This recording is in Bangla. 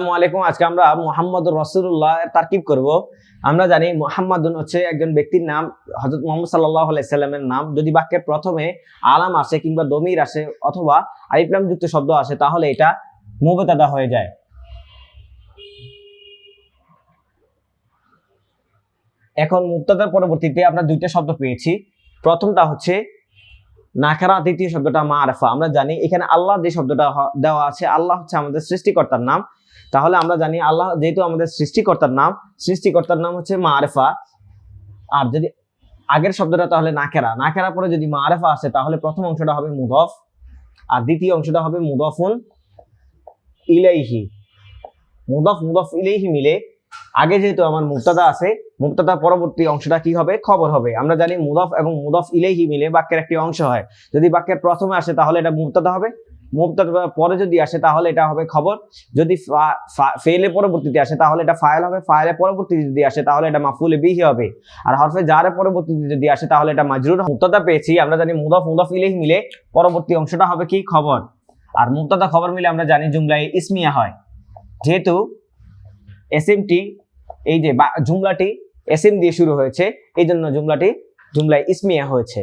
আসসালামু আলাইকুম। আজকে আমরা মুহাম্মদুর রাসূলুল্লাহ এর তারকিব করব। আমরা জানি মুহাম্মাদুন হচ্ছে একজন ব্যক্তির নাম, হযরত মুহাম্মদ সাল্লাল্লাহু আলাইহি সাল্লামের নাম। যদি বাক্যের প্রথমে আলাম আসে কিংবা দমির আসে অথবা আলিফ লাম যুক্ত শব্দ আসে তাহলে এটা মুবতাদা হয়ে যায়। এখন মুবতাদার পরবর্তীতে আমরা দুইটা শব্দ পেয়েছি। প্রথমটা হচ্ছে নাকারা, দ্বিতীয় শব্দটা মারফা। আমরা জানি এখানে আল্লাহ যে শব্দটা দেওয়া আছে, আল্লাহ হচ্ছে আমাদের সৃষ্টিকর্তার নাম। তাহলে আমরা জানি আল্লাহ যেহেতু আমাদের সৃষ্টিকর্তার নাম হচ্ছে মারফা। আর যদি আগের শব্দটা তাহলে নাকেরা, নাকেরা পরে যদি মারফা আসে তাহলে প্রথম অংশটা হবে মুদফ আর দ্বিতীয় অংশটা হবে মুদফুন ইলাইহি। মুদফ ইলাইহি মিলে আগে যেহেতু আমার মুবতাদা আছে, মুবতাদা পরবর্তী অংশটা কি হবে? খবর হবে। আমরা জানি মুদফ এবং মুদফ ইলাইহি মিলে বাক্যের একটি অংশ হয়। যদি বাক্যের প্রথমে আসে তাহলে এটা মুবতাদা হবে, মুবতাদা পরে যদি আসে তাহলে এটা হবে খবর। যদি ফেলের পরবর্তীতে আসে তাহলে এটা ফাইল হবে, ফাইলের পরবর্তীতে যদি আসে তাহলে এটা মাফউল বিহি হবে। আর হরফে জারের পরবর্তীতে যদি আসে তাহলে এটা মাজরুর। মুবতাদা পেয়েছি, আমরা জানি মুদফ ইলাইহি মিলে পরবর্তী অংশটা হবে কি? খবর। আর মুবতাদা খবর মিলে আমরা জানি জুমলায় ইসমিয়া হয়। যেহেতু এসএমটি এই যে জুমলাটি এসএম দিয়ে শুরু হয়েছে, এই জন্য জুমলায় ইসমিয়া হয়েছে।